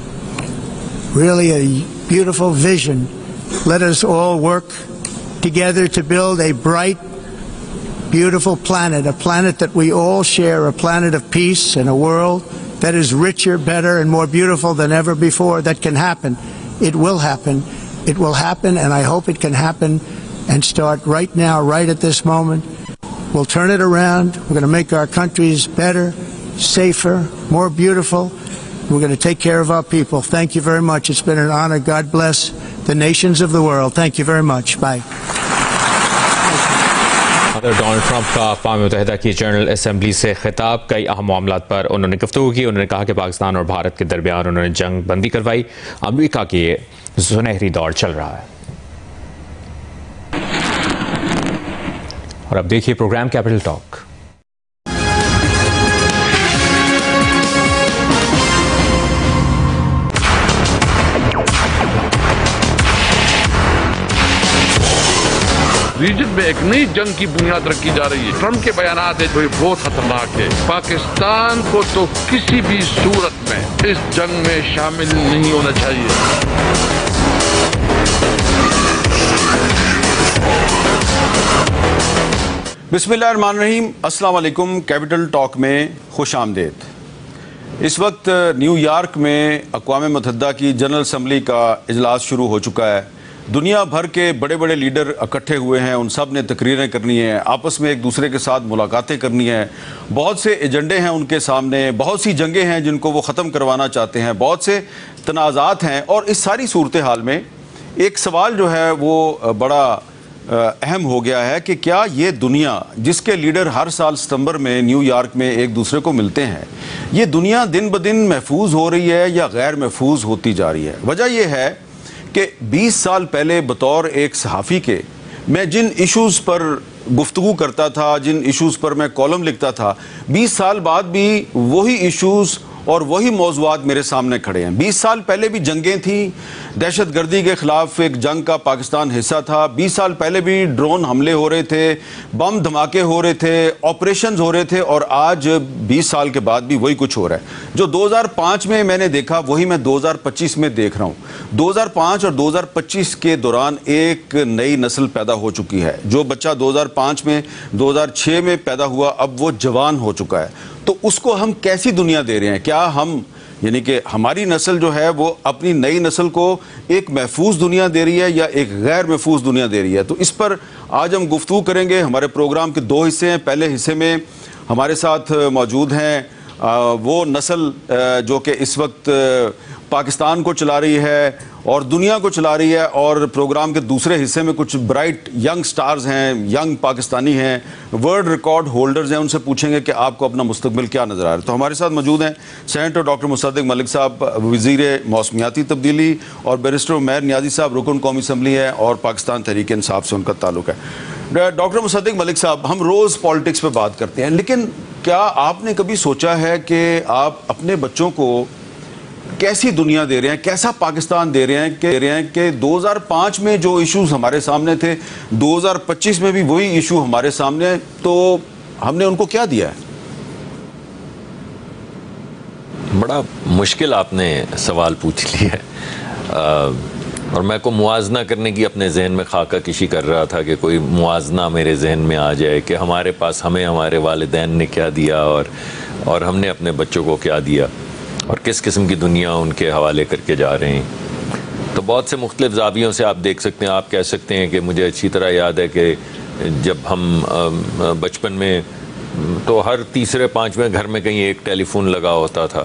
really a beautiful vision, let us all work together to build a bright, beautiful planet, a planet that we all share, a planet of peace and a world that is richer, better, and more beautiful than ever before. That can happen. It will happen. It will happen, and I hope it can happen and start right now, right at this moment. We'll turn it around. We're going to make our countries better, safer, more beautiful. We're going to take care of our people. Thank you very much. It's been an honor. God bless the nations of the world. Thank you very much. Bye. Donald Trump का अक़वाम मुत्तहिदा की general assembly से खिताब, कई अहम मामलात पर उन्होंने गुफ्तगू की। उन्होंने कहा कि पाकिस्तान और भारत के दरमियान उन्होंने जंग बंदी करवाई। अमेरिका की ये सुनहरी दौर चल रहा है। और अब देखिए प्रोग्राम कैपिटल टॉक। रीजन में एक नई जंग की बुनियाद रखी जा रही है। ट्रंप के बयानात है जो बहुत खतरनाक है। पाकिस्तान को तो किसी भी सूरत में इस जंग में शामिल नहीं होना चाहिए। बिस्मिल्लाहिर्रहमानिर्रहीम, अस्सलाम वालेकुम। कैपिटल टॉक में खुश आमदेद। इस वक्त न्यूयॉर्क में अक़वाम मुत्तहिदा की जनरल असम्बली का इजलास शुरू हो चुका है। दुनिया भर के बड़े बड़े लीडर इकट्ठे हुए हैं। उन सब ने तकरीरें करनी है, आपस में एक दूसरे के साथ मुलाकातें करनी है। बहुत से एजेंडे हैं उनके सामने, बहुत सी जंगें हैं जिनको वो ख़त्म करवाना चाहते हैं, बहुत से तनाज़ात हैं। और इस सारी सूरत हाल में एक सवाल जो है वो बड़ा अहम हो गया है कि क्या ये दुनिया जिसके लीडर हर साल सितंबर में न्यूयॉर्क में एक दूसरे को मिलते हैं, ये दुनिया दिन ब दिन महफूज हो रही है या गैर महफूज होती जा रही है? वजह यह है कि 20 साल पहले बतौर एक सहाफ़ी के मैं जिन इश्यूज़ पर गुफ्तगू करता था, जिन इश्यूज़ पर मैं कॉलम लिखता था, 20 साल बाद भी वही इश्यूज़ और वही मौज़ूआत मेरे सामने खड़े हैं। 20 साल पहले भी जंगें थीं, दहशतगर्दी के ख़िलाफ़ एक जंग का पाकिस्तान हिस्सा था। 20 साल पहले भी ड्रोन हमले हो रहे थे, बम धमाके हो रहे थे, ऑपरेशंस हो रहे थे, और आज 20 साल के बाद भी वही कुछ हो रहा है। जो 2005 में मैंने देखा वही मैं 2025 में देख रहा हूँ। 2005 और 2025 के दौरान एक नई नस्ल पैदा हो चुकी है। जो बच्चा 2005 में 2006 में पैदा हुआ अब वो जवान हो चुका है। तो उसको हम कैसी दुनिया दे रहे हैं? क्या हम یعنی کہ ہماری نسل جو ہے وہ اپنی نئی نسل کو ایک محفوظ دنیا دے رہی ہے یا ایک غیر محفوظ دنیا دے رہی ہے. تو اس پر آج ہم گفتگو کریں گے. ہمارے پروگرام کے 2 حصے ہیں. پہلے حصے میں ہمارے ساتھ موجود ہیں وہ نسل جو کہ اس وقت پاکستان کو چلا رہی ہے اور دنیا کو چلا رہی ہے, اور پروگرام کے دوسرے حصے میں کچھ برائٹ ینگ سٹارز ہیں, ینگ پاکستانی ہیں, ورلڈ ریکارڈ ہولڈرز ہیں. ان سے پوچھیں گے کہ آپ کو اپنا مستقبل کیا نظر آ رہا ہے. تو ہمارے ساتھ موجود ہیں سینیٹر ڈاکٹر مصدق ملک صاحب, وزیر موسمیاتی تبدیلی, اور بیرسٹر عمیر نیازی صاحب رکن قومی اسمبلی ہیں اور پاکستان تحریک انصاف سے ان کا تعلق ہے. ڈاکٹر مصدق ملک صاحب, ہم روز پالیٹکس پہ بات کرتے ہیں, لیکن کیا آپ نے کبھی سوچا ہے کہ آپ اپنے بچوں کو کیسی دنیا دے رہے ہیں, کیسا پاکستان دے رہے ہیں کہ 2005 میں جو ایشوز ہمارے سامنے تھے 2025 میں بھی وہی ایشو ہمارے سامنے ہیں, تو ہم نے ان کو کیا دیا ہے؟ بڑا مشکل آپ نے سوال پوچھ لیا ہے, اور میں کو موازنہ کرنے کی اپنے ذہن میں خاکہ کشی کر رہا تھا کہ کوئی موازنہ میرے ذہن میں آ جائے کہ ہمارے پاس ہمیں ہمارے والدین نے کیا دیا اور ہم نے اپنے بچوں کو کیا دیا اور کس قسم کی دنیا ان کے حوالے کر کے جا رہے ہیں. تو بہت سے مختلف زاویوں سے آپ دیکھ سکتے ہیں. آپ کہہ سکتے ہیں کہ مجھے اچھی طرح یاد ہے کہ جب ہم بچپن میں تو ہر 3-5ویں گھر میں کہیں ایک ٹیلی فون لگا ہوتا تھا,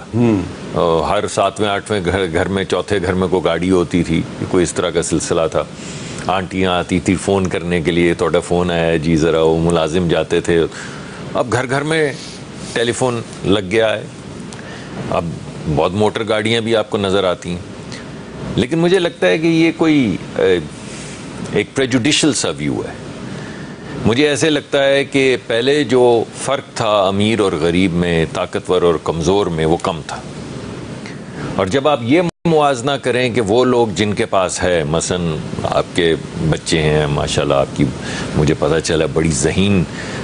ہر 7ویں-8ویں گھر میں, چوتھے گھر میں کوئی گاڑی ہوتی تھی, کوئی اس طرح کا سلسلہ تھا. آنٹیاں آتی تھی فون کرنے کے لیے, تھوڑا فون آیا جی ذرا, وہ ملازم جاتے تھے. اب گھر گھر میں ٹیلی فون لگ گیا ہے. اب بہت موٹر گاڑیاں بھی آپ کو نظر آتی ہیں, لیکن مجھے لگتا ہے کہ یہ کوئی ایک پریجوڈیشل سا ویو ہے. مجھے ایسے لگتا ہے کہ پہلے جو فرق تھا امیر اور غریب میں, طاقتور اور کمزور میں, وہ کم تھا. اور جب آپ یہ موازنہ کریں کہ وہ لوگ جن کے پاس ہے, مثلا آپ کے بچے ہیں ماشاءاللہ, آپ کی مجھے پتہ چلا بڑی ذہین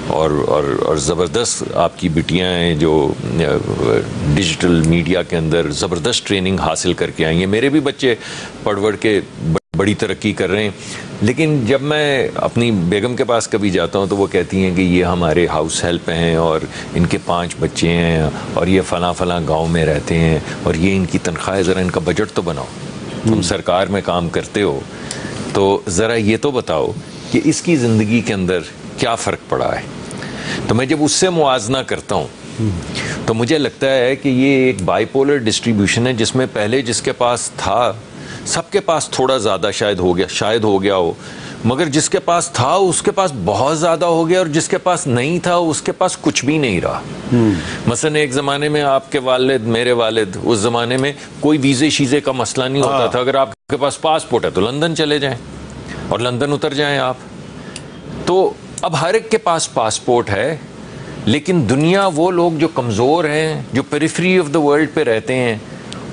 اور زبردست آپ کی بٹیاں ہیں جو ڈیجیٹل میڈیا کے اندر زبردست ٹریننگ حاصل کر کے آئی ہیں. میرے بھی بچے پڑھ پڑھ کے بڑی ترقی کر رہے ہیں, لیکن جب میں اپنی بیگم کے پاس کبھی جاتا ہوں تو وہ کہتی ہیں کہ یہ ہمارے ہاؤس ہیلپ ہیں اور ان کے 5 بچے ہیں اور یہ فلاں گاؤں میں رہتے ہیں اور یہ ان کی تنخواہ, ذرا ان کا بجٹ تو بناؤ. تم سرکار میں کام کرتے ہو تو ذرا یہ تو بتاؤ کہ اس کی زندگی کے اندر کیا فرق پڑا ہے. تو میں جب اس سے موازنہ کرتا ہوں تو مجھے لگتا ہے کہ یہ ایک بائی پولر ڈسٹریبیوشن ہے, جس میں پہلے جس کے پاس تھا سب کے پاس تھوڑا زیادہ شاید ہو گیا ہو, مگر جس کے پاس تھا اس کے پاس بہت زیادہ ہو گیا, اور جس کے پاس نہیں تھا اس کے پاس کچھ بھی نہیں رہا. مثلا ایک زمانے میں آپ کے والد, میرے والد, اس زمانے میں کوئی ویزے شیزے کا مسئلہ نہیں ہوتا تھا. اگر آپ کے پاس پاسپورٹ ہے تو لندن چلے جائیں اور لندن اتر جائیں آپ. تو اب ہر ایک کے پاس پاسپورٹ ہے, لیکن دنیا, وہ لوگ جو کمزور ہیں, جو پیریفری آف دا ورلڈ پہ رہتے ہیں,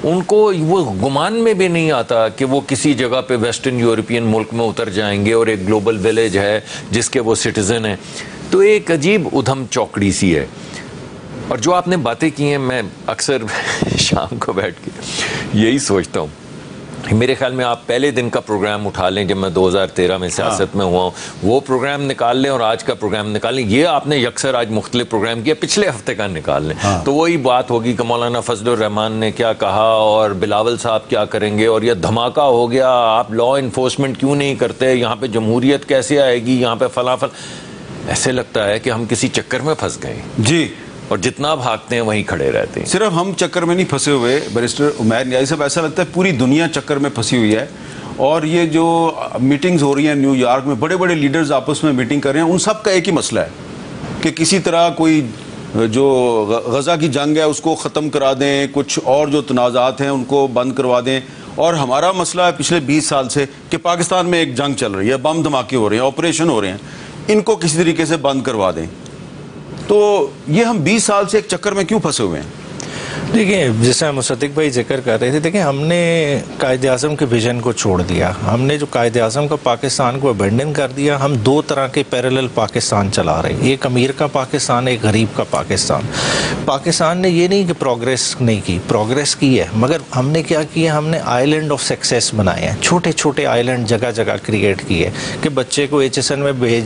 ان کو وہ گمان میں بھی نہیں آتا کہ وہ کسی جگہ پہ ویسٹرن یورپین ملک میں اتر جائیں گے اور ایک گلوبل ویلیج ہے جس کے وہ سٹیزن ہیں. تو ایک عجیب ادھم چوکڑی سی ہے. اور جو آپ نے باتیں کی ہیں, میں اکثر شام کو بیٹھ کے یہی سوچتا ہوں. میرے خیال میں آپ پہلے دن کا پروگرام اٹھا لیں جب میں 2013 میں سیاست میں ہوا ہوں, وہ پروگرام نکال لیں اور آج کا پروگرام نکال لیں. یہ آپ نے یکسر آج مختلف پروگرام کیا, پچھلے ہفتے کا نکال لیں تو وہی بات ہوگی کہ مولانا فضل الرحمان نے کیا کہا اور بلاول صاحب کیا کریں گے, اور یہ دھماکہ ہو گیا, آپ لا انفورسمنٹ کیوں نہیں کرتے, یہاں پہ جمہوریت کیسے آئے گی, یہاں پہ فلاں. ایسے لگتا ہے کہ ہم کسی چکر میں پھنس گئے جی, اور جتنا بھاگتے ہیں وہیں کھڑے رہتے ہیں. صرف ہم چکر میں نہیں پھنسے ہوئے بیرسٹر عمیر نیازی صاحب, ایسا لگتا ہے پوری دنیا چکر میں پھنسی ہوئی ہے. اور یہ جو میٹنگز ہو رہی ہیں نیو یارک میں, بڑے بڑے لیڈرز آپس میں میٹنگ کر رہے ہیں, ان سب کا ایک ہی مسئلہ ہے کہ کسی طرح کوئی جو غزہ کی جنگ ہے اس کو ختم کرا دیں, کچھ اور جو تنازعات ہیں ان کو بند کروا دیں. اور ہمارا مسئلہ ہے پچھلے 20 سال سے کہ پاکستان میں ایک جنگ چل رہی ہے, بم دھماکے ہو رہے ہیں, آپریشن ہو رہے ہیں, ان کو کسی طریقے سے بند کروا دیں. تو یہ ہم 20 سال سے ایک چکر میں کیوں پھنسے ہوئے ہیں؟ دیکھیں, جیسا مصدق بھائی ذکر کر رہے تھے, دیکھیں ہم نے قائد اعظم کے ویژن کو چھوڑ دیا. ہم نے جو قائد اعظم کا پاکستان کو ابینڈن کر دیا. ہم 2 طرح کے پیرلل پاکستان چلا رہے ہیں, ایک امیر کا پاکستان, ایک غریب کا پاکستان. پاکستان نے یہ نہیں کہ پروگریس نہیں کی, پروگریس کی ہے, مگر ہم نے کیا کیا, ہم نے آئیلینڈ آف سکسیس بنائے ہیں, چھوٹے چھوٹے آئیلینڈ جگہ جگہ کریٹ کیے کہ بچے کو HSN میں بھیج